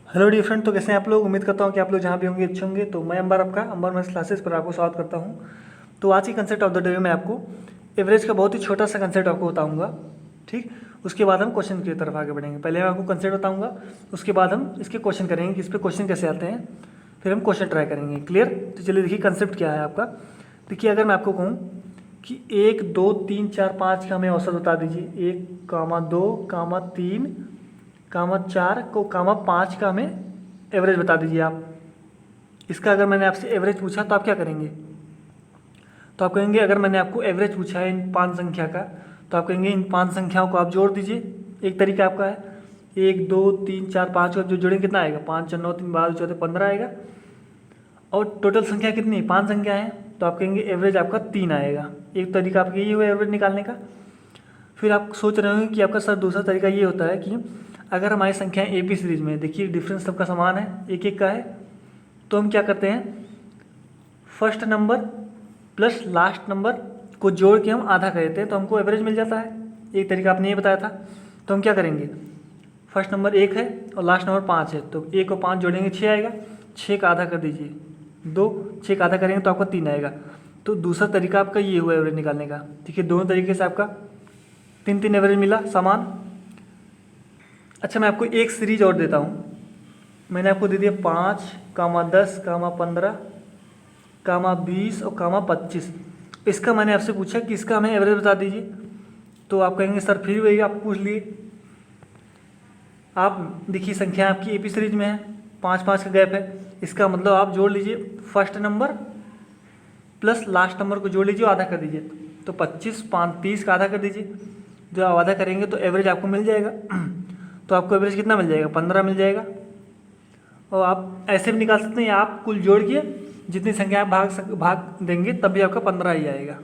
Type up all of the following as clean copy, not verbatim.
Hello dear friend, तो कैसे हैं आप लोग। उम्मीद करता हूं कि आप लोग जहां भी होंगे अच्छे होंगे। तो मैं अंबर आपका अंबर मैथ्स क्लासेस पर आपको स्वागत करता हूं। तो आज की कंसेप्ट ऑफ द डे में आपको एवरेज का बहुत ही छोटा सा कंसेप्ट आपको बताऊंगा। ठीक, उसके बाद हम क्वेश्चन की तरफ आगे बढ़ेंगे। पहले मैं आपको कंसेप्ट बताऊंगा, उसके बाद हम इसके क्वेश्चन करेंगे कि इस पर क्वेश्चन कैसे आते हैं, फिर हम क्वेश्चन ट्राई करेंगे। क्लियर। तो चलिए देखिए कंसेप्ट क्या है आपका। देखिए अगर मैं आपको कहूँ कि 1 2 3 4 5 का हमें औसत बता दीजिए, 1 2 3 4 को 5 का हमें एवरेज बता दीजिए आप। इसका अगर मैंने आपसे एवरेज पूछा तो आप क्या करेंगे। तो आप कहेंगे, अगर मैंने आपको एवरेज पूछा है इन 5 संख्या का, तो आप कहेंगे इन 5 संख्याओं को आप जोड़ दीजिए। एक तरीका आपका है 1 2 3 4 5 को जो जोड़ेंगे कितना आएगा, 5 4 9 3 12 14 15 आएगा। और टोटल संख्या कितनी है, 5 संख्या है, तो आप कहेंगे एवरेज आपका 3 आएगा। एक तरीका आपका ये हुआ एवरेज निकालने का। फिर आप सोच रहे होंगे कि आपका सर दूसरा तरीका ये होता है कि अगर हमारी संख्याएं ए पी सीरीज में, देखिए डिफरेंस सबका समान है, एक एक का है, तो हम क्या करते हैं, first number plus last number को जोड़ के हम आधा कर देते हैं तो हमको एवरेज मिल जाता है। एक तरीका आपने ये बताया था। तो हम क्या करेंगे, फर्स्ट नंबर 1 है और लास्ट नंबर 5 है, तो 1 और 5 जोड़ेंगे 6 आएगा, 6 का आधा कर दीजिए 2, 6 का आधा करेंगे तो आपका 3 आएगा। तो दूसरा तरीका आपका ये हुआ एवरेज निकालने का। ठीक है, दोनों तरीके से आपका 3 एवरेज मिला समान। अच्छा, मैं आपको एक सीरीज और देता हूँ। मैंने आपको दे दिया 5 10 15 20 और 25। इसका मैंने आपसे पूछा कि इसका हमें एवरेज बता दीजिए। तो आप कहेंगे सर फिर वही आप पूछ लिए। आप देखिए संख्या आपकी एपी सीरीज में है, 5 5 का गैप है, इसका मतलब आप जोड़ लीजिए first number plus last number को जोड़ लीजिए, आधा कर दीजिए। तो 25 5 30 का आधा कर दीजिए, जो आप आधा करेंगे तो एवरेज आपको मिल जाएगा। तो आपको एवरेज कितना मिल जाएगा, 15 मिल जाएगा। और आप ऐसे भी निकाल सकते हैं, आप कुल जोड़ के जितनी संख्या आप भाग देंगे तब भी आपका 15 ही आएगा।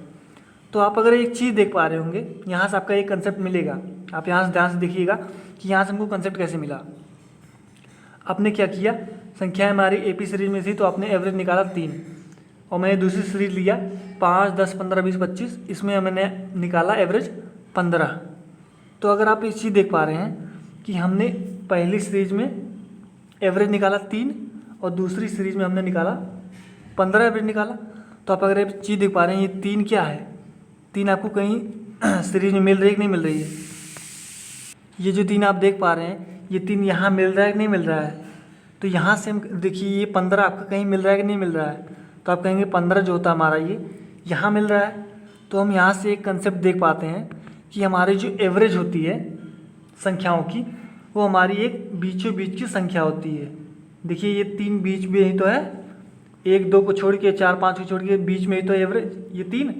तो आप अगर एक चीज़ देख पा रहे होंगे, यहाँ से आपका एक कंसेप्ट मिलेगा। आप यहाँ से ध्यान से देखिएगा कि यहाँ से हमको कंसेप्ट कैसे मिला। आपने क्या किया, संख्याएं हमारी एपी सीरीज में थी तो आपने एवरेज निकाला 3, और मैंने दूसरी सीरीज लिया 5 10 15 20 25, इसमें मैंने निकाला एवरेज 15। तो अगर आप इस चीज़ देख पा रहे हैं कि हमने पहली सीरीज में एवरेज निकाला 3 और दूसरी सीरीज में हमने निकाला 15 एवरेज निकाला। तो आप अगर एक चीज़ देख पा रहे हैं, ये 3 क्या है, 3 आपको कहीं सीरीज में मिल रही है कि नहीं मिल रही है। ये जो 3 आप देख पा रहे हैं, ये 3 यहाँ मिल रहा है कि नहीं मिल रहा है। तो यहाँ से हम देखिए ये 15 आपका कहीं मिल रहा है कि नहीं मिल रहा है। तो आप कहेंगे 15 जो होता है हमारा ये यहाँ मिल रहा है। तो हम यहाँ से एक कंसेप्ट देख पाते हैं कि हमारी जो एवरेज होती है संख्याओं की, वो हमारी एक बीचों बीच की संख्या होती है। देखिए ये 3 बीच में ही तो है, 1 2 को छोड़ के 4 5 को छोड़ के बीच में ही तो एवरेज ये 3।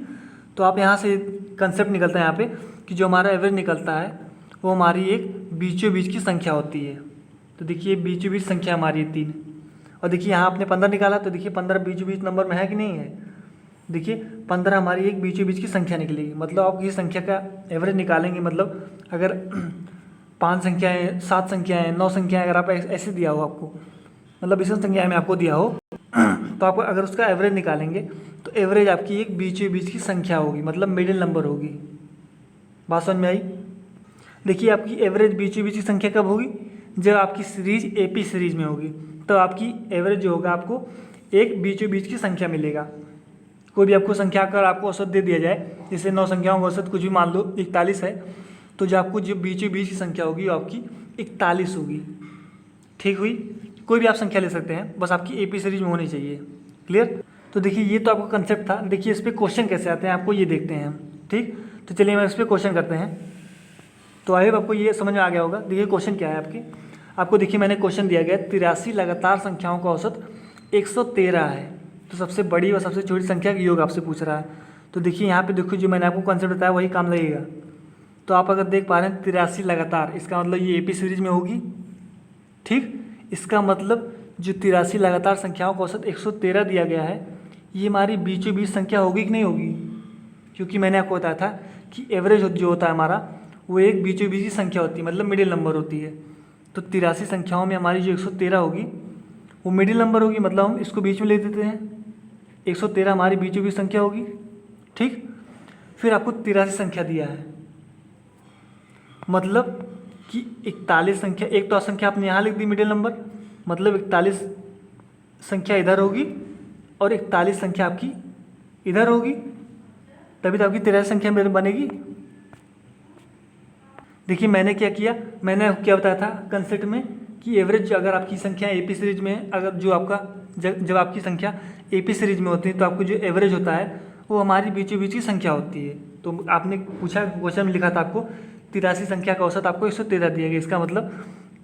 तो आप यहाँ से कंसेप्ट निकलता है यहाँ पे कि जो हमारा एवरेज निकलता है वो हमारी एक बीचों बीच की संख्या होती है। तो देखिए बीचों बीच संख्या हमारी 3, और देखिए यहाँ आपने 15 निकाला, तो देखिए 15 बीचों बीच नंबर में है कि नहीं है। देखिए 15 हमारी एक बीचों बीच की संख्या निकलेगी। मतलब आप किसी संख्या का एवरेज निकालेंगे, मतलब अगर 5 संख्याएँ 7 संख्याएँ 9 संख्याएँ अगर आप ऐसे दिया हो आपको, मतलब इस संख्या में आपको दिया हो, तो आप अगर उसका एवरेज निकालेंगे तो एवरेज आपकी एक बीचों बीच की संख्या होगी, मतलब मिडिल नंबर होगी। बात समझ में आई। देखिए आपकी एवरेज बीचों बीच की संख्या कब होगी, जब आपकी सीरीज एपी सीरीज में होगी, तो आपकी एवरेज जो होगा आपको एक बीचों बीच की संख्या मिलेगा। कोई भी आपको संख्या अगर आपको औसत दे दिया जाए, जैसे 9 संख्याओं का औसत कुछ भी मान लो 41 है, तो जो आपको जो बीचों बीच की संख्या होगी वो आपकी 41 होगी। ठीक हुई। कोई भी आप संख्या ले सकते हैं, बस आपकी एपी सीरीज में होनी चाहिए। क्लियर। तो देखिए ये तो आपका कंसेप्ट था। देखिए इस पर क्वेश्चन कैसे आते हैं आपको ये देखते हैं हम। ठीक, तो चलिए हम इस पर क्वेश्चन करते हैं। तो आई होप आपको ये समझ में आ गया होगा। देखिए क्वेश्चन क्या है आपको देखिए मैंने क्वेश्चन दिया गया 83 लगातार संख्याओं का औसत 113 है, तो सबसे बड़ी और सबसे छोटी संख्या का योग आपसे पूछ रहा है। तो देखिए यहाँ पे देखो जो मैंने आपको कंसेप्ट बताया वही काम लगेगा। तो आप अगर देख पा रहे हैं 83 लगातार, इसका मतलब ये एपी सीरीज में होगी। ठीक, इसका मतलब जो 83 लगातार संख्याओं का औसत 113 दिया गया है, ये हमारी बीचों बीच संख्या होगी कि नहीं होगी। क्योंकि मैंने आपको बताया था कि एवरेज जो होता है हमारा वो एक बीचों बीच की संख्या होती है, मतलब मिडिल नंबर होती है। तो 83 संख्याओं में हमारी जो 113 होगी वो मिडिल नंबर होगी, मतलब हम इसको बीच में ले देते हैं। 113 हमारी बीचों बीच संख्या होगी। ठीक, फिर आपको 83 संख्या दिया है, मतलब कि 41 संख्या, एक तो संख्या आपने यहाँ लिख दी मिडिल नंबर, मतलब 41 संख्या इधर होगी और 41 संख्या आपकी इधर होगी, तभी तो आपकी 83 संख्या मेरे बनेगी। देखिए मैंने क्या किया, मैंने क्या बताया था कंसेप्ट में कि एवरेज अगर आपकी संख्या एपी सीरीज में, अगर जो आपका जब आपकी संख्या एपी सीरीज में होती है तो आपको जो एवरेज होता है वो हमारी बीचों बीच की संख्या होती है। तो आपने पूछा, क्वेश्चन में लिखा था आपको 83 संख्या का औसत आपको 113 दिया गया, इसका मतलब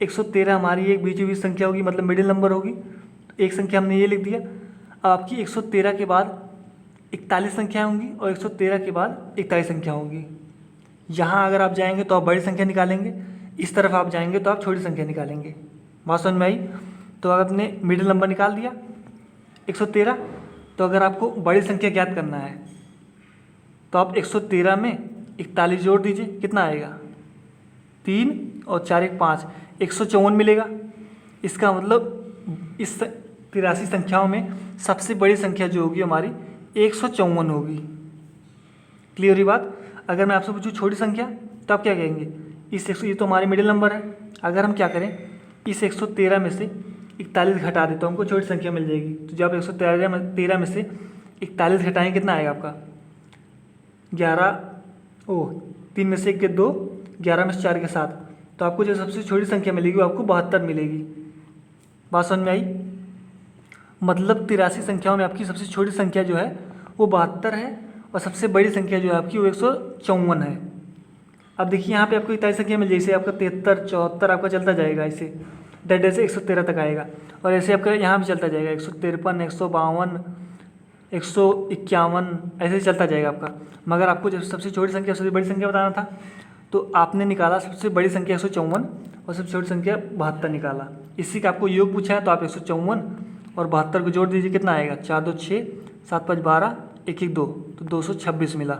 113 हमारी एक बीचों बीच संख्या होगी, मतलब मिडिल नंबर होगी। तो एक संख्या हमने ये लिख दिया। अब आपकी 113 के बाद 41 संख्या होंगी और 113 के बाद 41 संख्या होंगी। यहाँ अगर आप जाएंगे तो आप बड़ी संख्या निकालेंगे, इस तरफ आप जाएंगे तो आप छोटी संख्या निकालेंगे। बात समझ में आई? तो अगर आपने मिडिल नंबर निकाल दिया 113, तो अगर आपको बड़ी संख्या ज्ञात करना है तो आप 113 में 41 जोड़ दीजिए, कितना आएगा 3 और 4 1 5, 154 मिलेगा। इसका मतलब इस 83 संख्याओं में सबसे बड़ी संख्या जो होगी हमारी 154 होगी। क्लियर हुई बात? अगर मैं आपसे पूछूं छोटी संख्या तो आप क्या कहेंगे, ये तो हमारे मिडिल नंबर है, अगर हम क्या करें इस 113 में से 41 घटा दें तो हमको छोटी संख्या मिल जाएगी। तो जब 113 में से 41 घटाएंगे कितना आएगा आपका 3 में से 1 के 2, 11 में से 4 के 7, तो आपको जो सबसे छोटी संख्या मिलेगी वो आपको 72 मिलेगी। बात समझ में आई? मतलब 83 संख्याओं में आपकी सबसे छोटी संख्या जो है वो 72 है और सबसे बड़ी संख्या जो है आपकी वो 154 है। अब देखिए यहाँ पे आपको 41 संख्या मिल जाए, जैसे आपका 73 74 आपका चलता जाएगा, ऐसे डेढ़ से 113 तक आएगा। और ऐसे आपका यहाँ भी चलता जाएगा 153 152 151, ऐसे ही चलता जाएगा आपका। मगर आपको जब सबसे छोटी संख्या सबसे बड़ी संख्या बताना था तो आपने निकाला सबसे बड़ी संख्या 154 और सबसे छोटी संख्या 72 निकाला। इसी का आपको योग पूछा है तो आप 154 और 72 को जोड़ दीजिए, कितना आएगा 4 2 6 7 5 12 1 1 2, तो 226 मिला।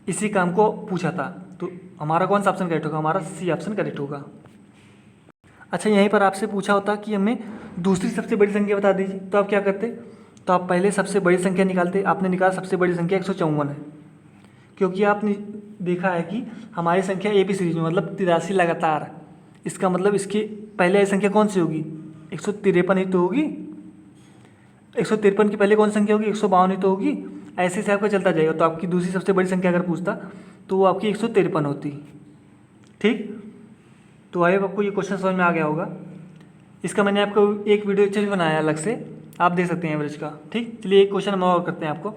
इसी काम को पूछा था, तो हमारा कौन सा ऑप्शन करेक्ट होगा, हमारा सी ऑप्शन करेक्ट होगा। अच्छा यहीं पर आपसे पूछा होता कि हमें दूसरी सबसे बड़ी संख्या बता दीजिए, तो आप क्या करते, तो आप पहले सबसे बड़ी संख्या निकालते। आपने निकाला सबसे बड़ी संख्या 154 है, क्योंकि आपने देखा है कि हमारी संख्या ए बी सीरीज में मतलब 83 लगातार, इसका मतलब इसकी पहले आई संख्या कौन सी होगी 153 ही तो होगी। 153 की पहले कौन सी संख्या होगी 152 ही तो होगी। ऐसे से आपका चलता जाएगा, तो आपकी दूसरी सबसे बड़ी संख्या अगर पूछता तो वो आपकी 153 होती। ठीक, तो आई होप आपको ये क्वेश्चन समझ में आ गया होगा। इसका मैंने आपको एक वीडियो लेक्चर भी बनाया अलग से, आप देख सकते हैं एवरेज का। ठीक, चलिए एक क्वेश्चन हम और करते हैं।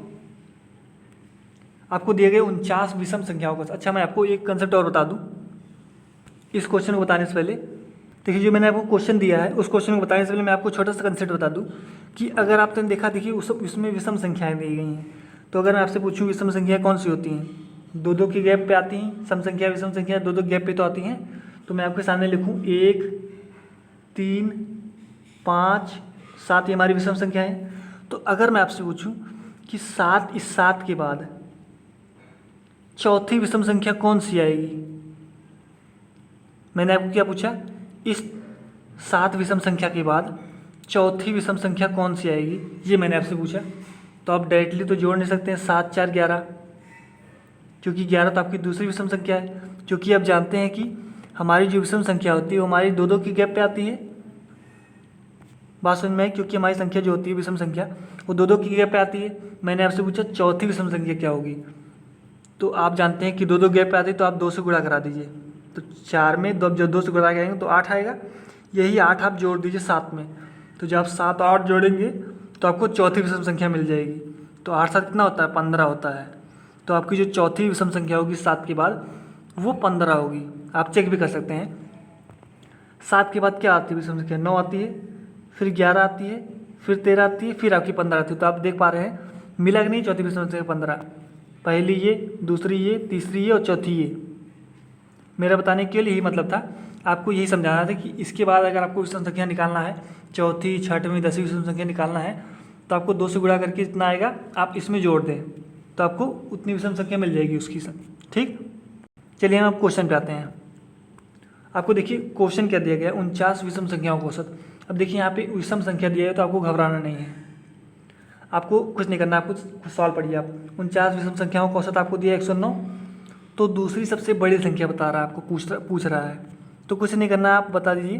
आपको दिए गए 49 विषम संख्याओं का। अच्छा मैं आपको एक कंसेप्ट और बता दूं इस क्वेश्चन को बताने से पहले। देखिए जो मैंने आपको क्वेश्चन दिया है उस क्वेश्चन को बताने से पहले मैं आपको छोटा सा कंसेप्ट बता दूं कि अगर आपने देखा, देखिए उसमें विषम संख्याएं दी गई हैं, तो अगर मैं आपसे पूछूं विषम संख्या कौन सी होती हैं, 2-2 की गैप पे आती हैं। सम संख्या विषम संख्या 2-2 गैप पे तो आती हैं। तो मैं आपके सामने लिखूं 1 3 5 7, ये हमारी विषम संख्या है। तो अगर मैं आपसे पूछूं कि 7, इस 7 के बाद चौथी विषम संख्या कौन सी आएगी, मैंने आपको क्या पूछा, इस 7 विषम संख्या के बाद चौथी विषम संख्या कौन सी आएगी, ये मैंने आपसे पूछा। तो आप डायरेक्टली तो जोड़ नहीं सकते हैं 7 4 11, क्योंकि 11 तो आपकी दूसरी विषम संख्या है। क्योंकि आप जानते हैं कि हमारी जो विषम संख्या होती है वो हमारी 2-2 की गैप पे आती है। बात समझ में आई? क्योंकि हमारी संख्या जो होती है विषम संख्या वो 2-2 की गैप पे आती है। मैंने आपसे पूछा चौथी विषम संख्या क्या होगी, तो आप जानते हैं कि 2-2 गैप पे आती है, तो आप 2 से गुणा करा दीजिए। तो 4 में जब 2 से गुणा करेंगे तो 8 आएगा। यही 8 आप जोड़ दीजिए 7 में, तो जब आप 7 और 8 जोड़ेंगे तो आपको चौथी विषम संख्या मिल जाएगी। तो 8 7 कितना होता है 15 होता है। तो आपकी जो चौथी विषम संख्या होगी 7 के बाद वो 15 होगी। आप चेक भी कर सकते हैं। 7 के बाद क्या आती है विषम संख्या, 9 आती है, फिर 11 आती है, फिर 13 आती है, फिर आपकी 15 आती है। तो आप देख पा रहे हैं मिला कि नहीं, चौथी विषम संख्या 15, पहली ये, दूसरी ये, तीसरी ये और चौथी ये। मेरा बताने के लिए यही मतलब था, आपको यही समझाना था कि इसके बाद अगर आपको विषम संख्या निकालना है, चौथी 6वीं 10वीं विषम संख्या निकालना है, तो आपको 2 से गुणा करके जितना आएगा आप इसमें जोड़ दें, तो आपको उतनी विषम संख्या मिल जाएगी उसकी। ठीक, चलिए हम क्वेश्चन पे आते हैं। आपको देखिए क्वेश्चन क्या दिया गया है, 49 विषम संख्याओं का औसत। अब देखिए यहाँ पे विषम संख्या दिया है तो आपको घबराना नहीं है, आपको कुछ नहीं करना, आपको कुछ सवाल पढ़िए आप। 49 विषम संख्याओं का औसत आपको दिया 109, तो दूसरी सबसे बड़ी संख्या बता रहा है, आपको पूछ रहा है तो कुछ नहीं करना, आप बता दीजिए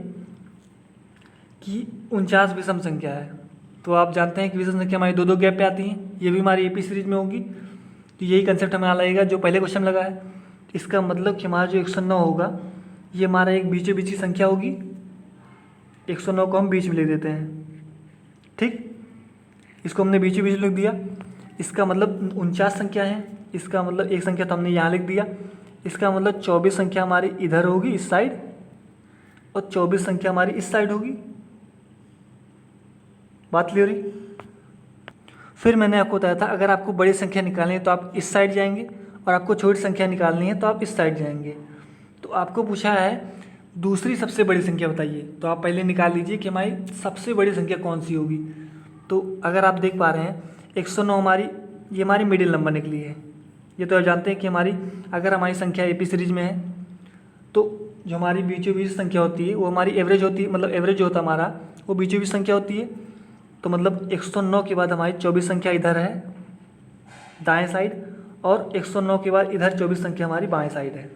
कि 49 विषम संख्या है। तो आप जानते हैं कि विषम संख्या हमारी 2-2 गैप पे आती हैं, ये भी हमारी एपी सीरीज में होगी। तो यही कंसेप्ट हमें लगेगा जो पहले क्वेश्चन लगा है। इसका मतलब कि हमारा जो 109 होगा ये हमारा एक बीचों बीच की संख्या होगी। 109 को हम बीच में लिख देते हैं, ठीक। इसको हमने बीचों बीच लिख दिया। इसका मतलब 49 संख्या है, इसका मतलब एक संख्या तो हमने यहाँ लिख दिया। इसका मतलब 24 संख्या हमारी इधर होगी इस साइड, और 24 संख्या हमारी इस साइड होगी। बात क्लियर हुई। फिर मैंने आपको बताया था अगर आपको बड़ी संख्या निकालनी है तो आप इस साइड जाएंगे, और आपको छोटी संख्या निकालनी है तो आप इस साइड जाएंगे। तो आपको पूछा है दूसरी सबसे बड़ी संख्या बताइए, तो आप पहले निकाल लीजिए कि हमारी सबसे बड़ी संख्या कौन सी होगी। तो अगर आप देख पा रहे हैं 109 हमारी, ये हमारी मिडिल नंबर निकली है। ये तो आप जानते हैं कि हमारी अगर हमारी संख्या एपी सीरीज में है तो जो हमारी बीचों बीच संख्या होती है वो हमारी एवरेज होती है, मतलब एवरेज जो होता है हमारा वो बीचों बीच संख्या होती है। तो मतलब 109 के बाद हमारी 24 संख्या इधर है दाएं साइड, और 109 के बाद इधर 24 संख्या हमारी बाएं साइड है।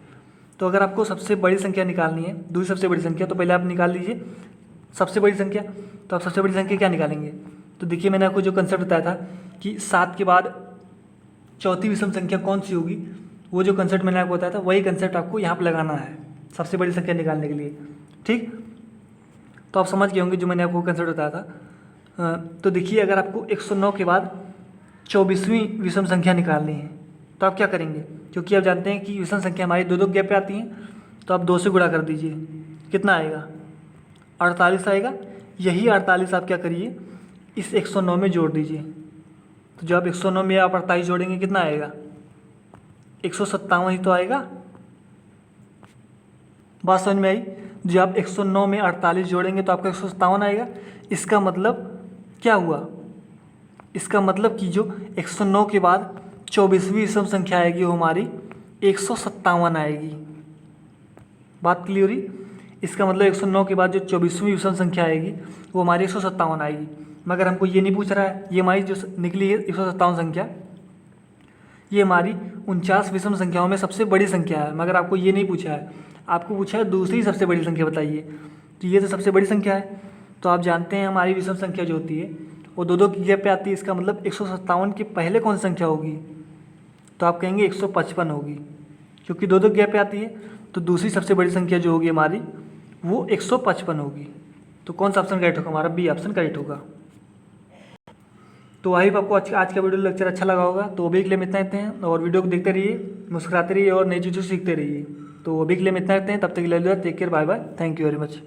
तो अगर आपको सबसे बड़ी संख्या निकालनी है, दूसरी सबसे बड़ी संख्या, तो पहले आप निकाल लीजिए सबसे बड़ी संख्या। तो आप सबसे बड़ी संख्या क्या निकालेंगे? तो देखिए मैंने आपको जो कंसेप्ट बताया था कि 7 के बाद चौथी विषम संख्या कौन सी होगी, वो जो कंसेप्ट मैंने आपको बताया था वही कंसेप्ट आपको यहाँ पर लगाना है सबसे बड़ी संख्या निकालने के लिए, ठीक। तो आप समझ गए होंगे जो मैंने आपको कंसेप्ट बताया था। तो देखिए अगर आपको 109 के बाद 24वीं विषम संख्या निकालनी है तो आप क्या करेंगे? क्योंकि आप जानते हैं कि विषम संख्या हमारी 2-2 गैप पे आती हैं, तो आप 2 से गुणा कर दीजिए। कितना आएगा? 48 आएगा। यही 48 आप क्या करिए इस 109 में जोड़ दीजिए। तो जब आप 109 में आप 48 जोड़ेंगे कितना आएगा? 157 ही तो आएगा। बात समझ में आई? जब आप 109 में 48 जोड़ेंगे तो आपका 157 आएगा। इसका मतलब क्या हुआ? इसका मतलब कि जो 109 के बाद 24वीं विषम संख्या आएगी वो हमारी 157 आएगी। बात क्लियर हुई? इसका मतलब 109 के बाद जो 24वीं विषम संख्या आएगी वो हमारी 157 आएगी। मगर हमको ये नहीं पूछ रहा है, ये हमारी जो निकली है 157 संख्या, ये हमारी 49 विषम संख्याओं में सबसे बड़ी संख्या है। मगर आपको ये नहीं पूछा है, आपको पूछा है दूसरी सबसे बड़ी संख्या बताइए। तो ये तो सबसे बड़ी संख्या है। तो आप जानते हैं हमारी विषम संख्या जो होती है वो 2-2 की गैप पे आती है। इसका मतलब 157 के पहले कौन सी संख्या होगी? तो आप कहेंगे 155 होगी, क्योंकि 2-2 गैप पे आती है। तो दूसरी सबसे बड़ी संख्या जो होगी हमारी वो 155 होगी। तो कौन सा ऑप्शन करेक्ट होगा? हमारा बी ऑप्शन करेक्ट होगा। तो आई होप आपको आज का वीडियो लेक्चर अच्छा लगा होगा। तो अभी के लिए इतना रहते हैं, और वीडियो को देखते रहिए, मुस्कुराते रहिए और नई चीज़ों सीखते रहिए। तो अभी के लिए इतना रहते हैं, तब तक के लिए take care, bye bye, thank you very much.